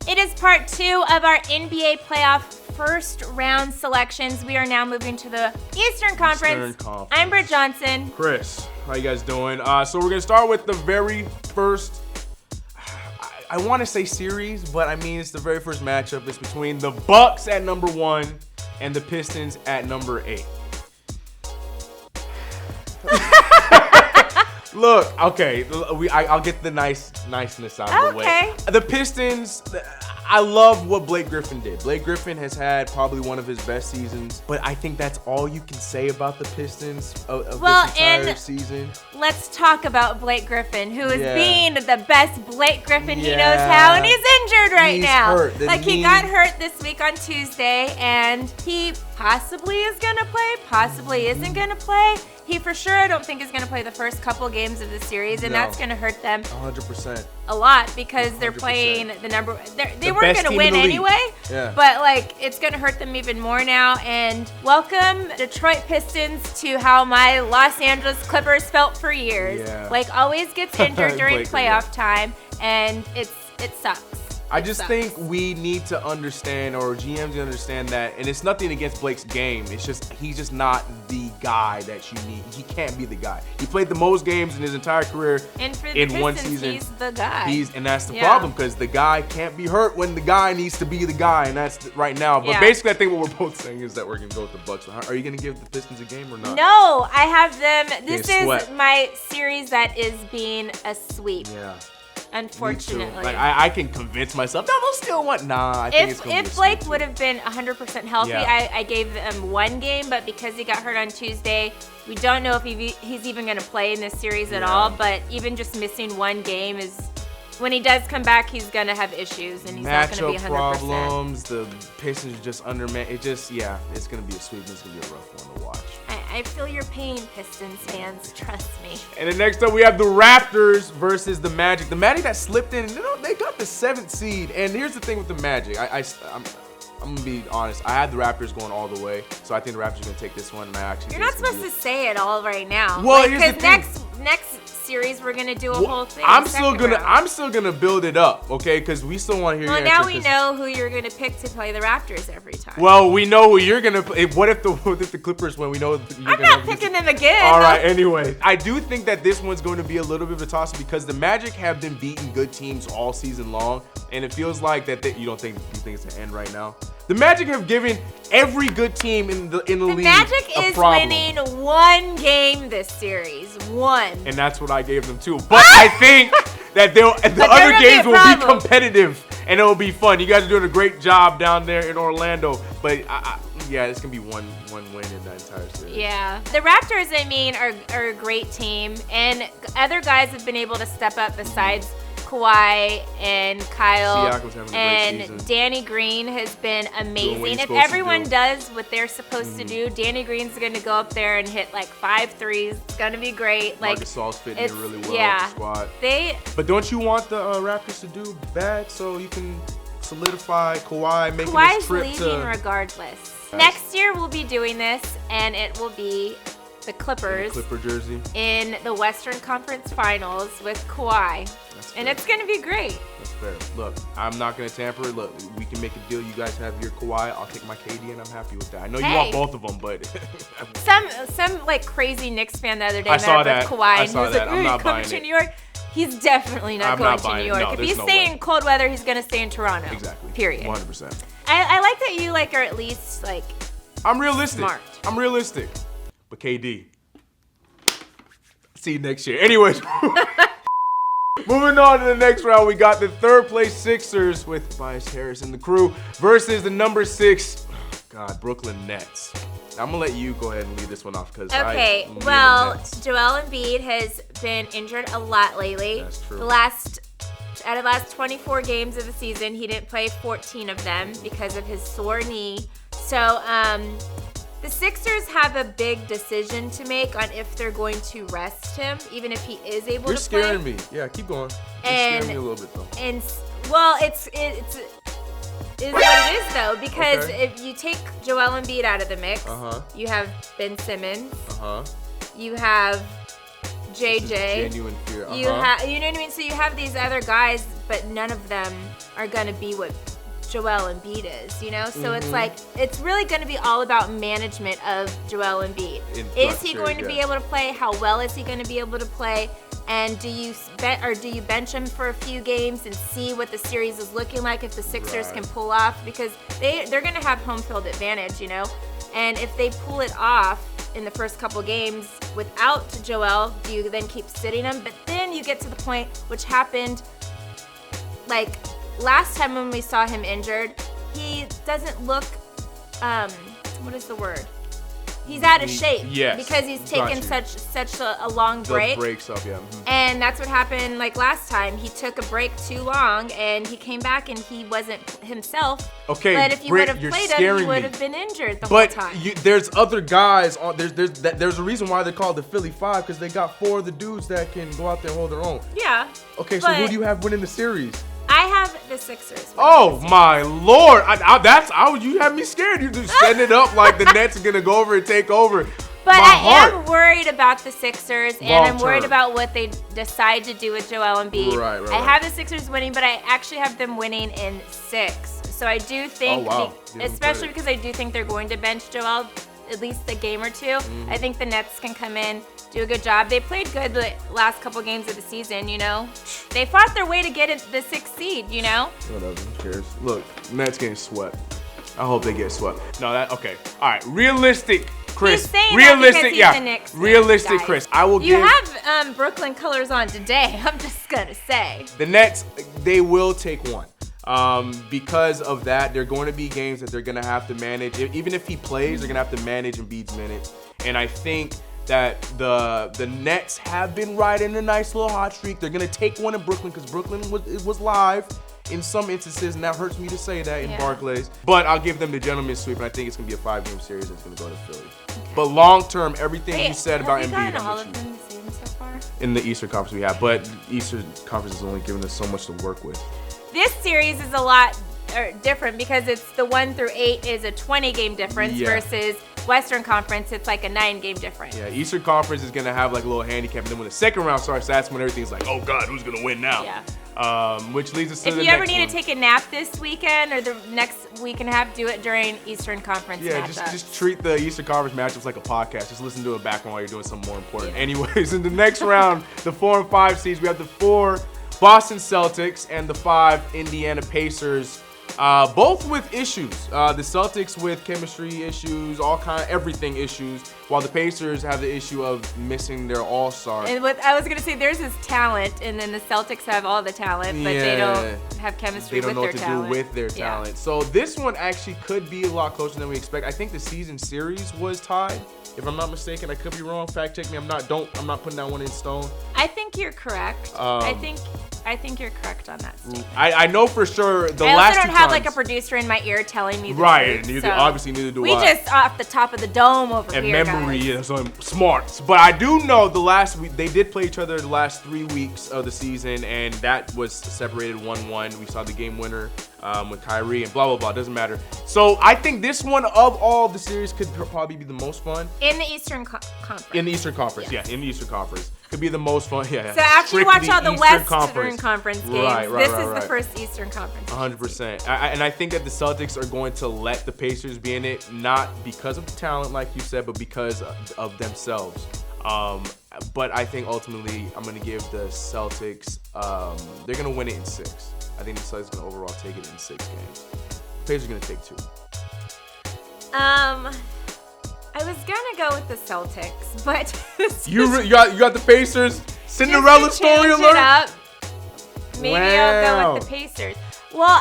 It is part 2 of our NBA playoff first round selections. We are now moving to the Eastern Conference. I'm Britt Johnson. Chris, how you guys doing? So we're going to start with the very first, I want to say series, but I mean it's the very first matchup. It's between the Bucks at number 1 and the Pistons at number 8. Look, okay, I'll get the niceness out of the way. The Pistons, I love what Blake Griffin did. Blake Griffin has had probably one of his best seasons, but I think that's all you can say about the Pistons of this entire season. Let's talk about Blake Griffin, who is being the best Blake Griffin he knows how, and he's injured right now. Hurt. He got hurt this week on Tuesday, and he possibly is going to play, possibly isn't going to play. He for sure, I don't think, is going to play the first couple games of the series, and that's going to hurt them 100%. A lot because they're playing the number. They weren't going to win anyway, but it's going to hurt them even more now. And welcome, Detroit Pistons, to how my Los Angeles Clippers felt for years. Blake always gets injured during playoff time, and it sucks. I just think we need to understand, or GMs to understand that, and it's nothing against Blake's game. It's just he's just not the guy that you need. He can't be the guy. He played the most games in his entire career in one season. He's the guy. And that's the problem, because the guy can't be hurt when the guy needs to be the guy, and that's right now. But basically, I think what we're both saying is that we're gonna go with the Bucks. Are you gonna give the Pistons a game or not? No, I have them. This is my series that is being a sweep. Yeah. Unfortunately. Like I can convince myself, no, they'll still want. I think it's gonna be if Blake would have been 100% healthy, I gave him one game, but because he got hurt on Tuesday, we don't know if he's even going to play in this series at all. But even just missing one game is, when he does come back, he's going to have issues, and he's not going to be 100%. Matchup problems, the Pistons are just undermanned. It's going to be a sweep. It's going to be a rough one to watch. I feel your pain, Pistons fans. Trust me. And then next up, we have the Raptors versus the Magic. The Magic that slipped in, they got the 7th seed. And here's the thing with the Magic. I'm going to be honest. I had the Raptors going all the way. So I think the Raptors are going to take this one. You're not supposed to say it all right now. Well, here's the thing. Next series, we're gonna do a whole thing. I'm still gonna build it up, okay? Because we still want to hear. Well, now we know who you're gonna pick to play the Raptors every time. Well, we know who you're gonna play. What if the Clippers win? We know I'm not picking them again. All right. Anyway, I do think that this one's going to be a little bit of a toss because the Magic have been beating good teams all season long, and it feels like that. You think it's an end right now? The Magic have given every good team in the league a problem. The Magic is winning one game this series. One. And that's what I gave them too. But I think that the other games will be competitive and it will be fun. You guys are doing a great job down there in Orlando. But it's gonna be one win in that entire series. Yeah. The Raptors, are a great team, and other guys have been able to step up besides Kawhi and Kyle, and Danny Green has been amazing. If everyone does what they're supposed to do, Danny Green's going to go up there and hit like 5 threes. It's going to be great. Gasol's fitting in really well with the squad. But don't you want the Raptors to do bad so you can solidify Kawhi making his trip Kawhi's leaving regardless. Next year we'll be doing this, and it will be the Clippers Clipper jersey in the Western Conference Finals with Kawhi. And it's going to be great. That's fair. Look, I'm not going to tamper. Look, we can make a deal. You guys have your Kawhi. I'll take my KD, and I'm happy with that. I know you want both of them, but some crazy Knicks fan the other day met up with Kawhi, and he was like, "Hey, coming to New York?" He's definitely not going to New York. No, if he's staying in cold weather, he's going to stay in Toronto. Exactly. Period. 100%. I like that you are at least I'm realistic. Smart. I'm realistic. But KD. See you next year. Anyways. Moving on to the next round, we got the 3rd place Sixers with Tobias Harris and the crew versus the number 6, Brooklyn Nets. I'm gonna let you go ahead and lead this one off because Joel Embiid has been injured a lot lately. That's true. Out of the last 24 games of the season, he didn't play 14 of them because of his sore knee. So the Sixers have a big decision to make on if they're going to rest him, even if he is able to play. You're scaring me. Yeah, keep going. You're scaring me a little bit, though. And, well, it's what it is, though, because if you take Joel Embiid out of the mix, you have Ben Simmons, you have JJ. Genuine fear. You know what I mean? So you have these other guys but none of them are going to be what Joel Embiid is, you know? So it's like, it's really going to be all about management of Joel Embiid. Is he going to be able to play? How well is he going to be able to play? And do you bench him for a few games and see what the series is looking like if the Sixers can pull off? Because they're going to have home field advantage, you know? And if they pull it off in the first couple games without Joel, do you then keep sitting him? But then you get to the point, which happened like last time when we saw him injured, he doesn't look, what is the word? He's out of shape because he's taken such a long break. The breaks up, yeah. And that's what happened like last time. He took a break too long and he came back and he wasn't himself. Okay, but if you would have played him, he would have been injured the whole time. But there's other guys on. There's a reason why they're called the Philly Five, because they got 4 of the dudes that can go out there and hold their own. Yeah. Okay, so who do you have winning the series? I have the Sixers. Oh my Lord! You have me scared. You just setting it up like the Nets are gonna go over and take over. But I am worried about the Sixers, and I'm worried term. about what they decide to do with Joel Embiid. Right. I have the Sixers winning, but I actually have them winning in 6. So I do think, especially because I do think they're going to bench Joel at least a game or two. I think the Nets can come in, do a good job. They played good the last couple games of the season, you know. They fought their way to get the 6th seed, you know. Whatever, who cares? Look, Nets getting swept. I hope they get swept. No, okay. All right, realistic, Chris. He's saying realistic, that because he's the Knicks realistic, guy. Chris. I will You have Brooklyn colors on today. I'm just gonna say. The Nets, they will take one. Because of that, there are going to be games that they're going to have to manage. Even if he plays, they're going to have to manage Embiid's minutes. And I think that the Nets have been riding a nice little hot streak. They're going to take one in Brooklyn because Brooklyn was live in some instances, and that hurts me to say that in Barclays. But I'll give them the gentleman's sweep, and I think it's going to be a 5-game series that's going to go to Philly. Okay. But long-term, everything you said about Embiid, have we gotten all of them the same so far? In the Eastern Conference we have, but Eastern Conference is only giving us so much to work with. This series is a lot different because it's the 1 through 8 is a 20-game difference versus Western Conference, it's like a 9-game difference. Yeah, Eastern Conference is going to have like a little handicap, and then when the second round starts, that's when everything's like, oh God, who's going to win now? Yeah. Which leads us to the next one. If you ever need to take a nap this weekend or the next week and a half, do it during Eastern Conference matchups. Just treat the Eastern Conference matchups like a podcast. Just listen to it back while you're doing something more important. Anyways, in the next round, the 4 and 5 seeds, we have the 4 Boston Celtics and the 5 Indiana Pacers, both with issues. The Celtics with chemistry issues, everything issues, while the Pacers have the issue of missing their all-star. And what I was gonna say, there's this talent, and then the Celtics have all the talent, but they don't have chemistry with their talent. They don't know what to do with their talent. So this one actually could be a lot closer than we expect. I think the season series was tied. If I'm not mistaken, I could be wrong. Fact check me. I'm not putting that one in stone. I think you're correct. I think you're correct on that statement. I know for sure the last 2 times. I also don't have like a producer in my ear telling me the truth, obviously neither do I. We just off the top of the dome over and here, memory, so I'm smart. But I do know the last week they did play each other the last 3 weeks of the season, and that was separated 1-1. We saw the game winner with Kyrie and blah blah blah. Doesn't matter. So I think this one of all the series could probably be the most fun in the Eastern Conference. In the Eastern Conference, in the Eastern Conference. Could be the most fun, So after you watch all the Western Conference games, this is the first Eastern Conference. 100%. And I think that the Celtics are going to let the Pacers be in it, not because of the talent, like you said, but because of themselves. But I think ultimately I'm going to give the Celtics, they're going to win it in 6. I think the Celtics are going to overall take it in 6 games. The Pacers are going to take 2. I was gonna go with the Celtics, but you got the Pacers. Cinderella story alert. Maybe I'll go with the Pacers. Well,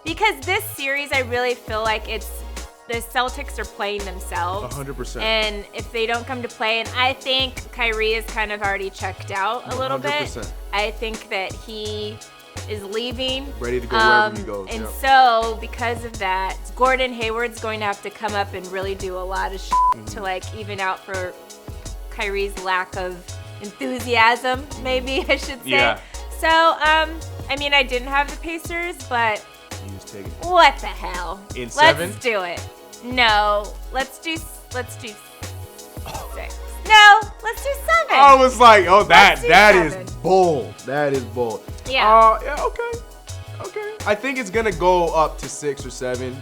because this series I really feel like it's the Celtics are playing themselves. 100%. And if they don't come to play, and I think Kyrie is kind of already checked out a little 100%. bit. I think that he is leaving. Ready to go wherever he goes. And so, because of that, Gordon Hayward's going to have to come up and really do a lot of to like even out for Kyrie's lack of enthusiasm, maybe I should say. Yeah. So, I mean, I didn't have the Pacers, but you just take it. What the hell? In 7? Let's do it. No, let's do 6. No, let's do 7. I was like, that is bold. That is bold. Yeah. Yeah. Okay. I think it's gonna go up to 6 or 7,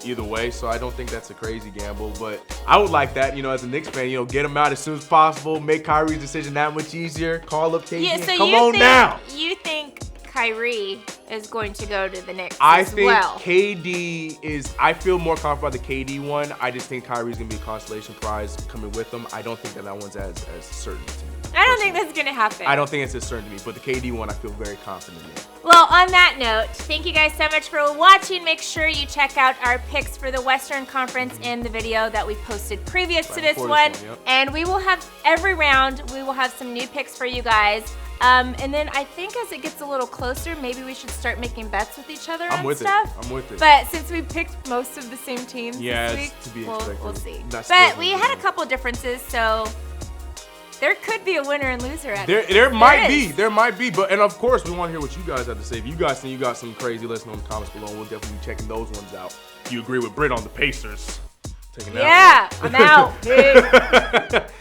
either way. So I don't think that's a crazy gamble, but I would like that. As a Knicks fan, get him out as soon as possible. Make Kyrie's decision that much easier. Call up KD. Yeah, so Come on now. You think Kyrie is going to go to the Knicks I as think well? KD is. I feel more confident about the KD one. I just think Kyrie's gonna be a consolation prize coming with him. I don't think that one's as certain to me. I don't think that's going to happen. I don't think it's as certain to me, but the KD one I feel very confident in. Well, on that note, thank you guys so much for watching. Make sure you check out our picks for the Western Conference in the video that we posted previous to this one. Yep. And we will have every round, we will have some new picks for you guys. And then I think as it gets a little closer, maybe we should start making bets with each other on stuff. I'm with it. But since we picked most of the same teams this week, to be expected. we'll see. That's But we had a couple differences, so there could be a winner and loser at it. There might be. But and of course we want to hear what you guys have to say. If you guys think you got some crazy, let us know in the comments below. We'll definitely be checking those ones out. You agree with Britt on the Pacers? Taking that I'm out.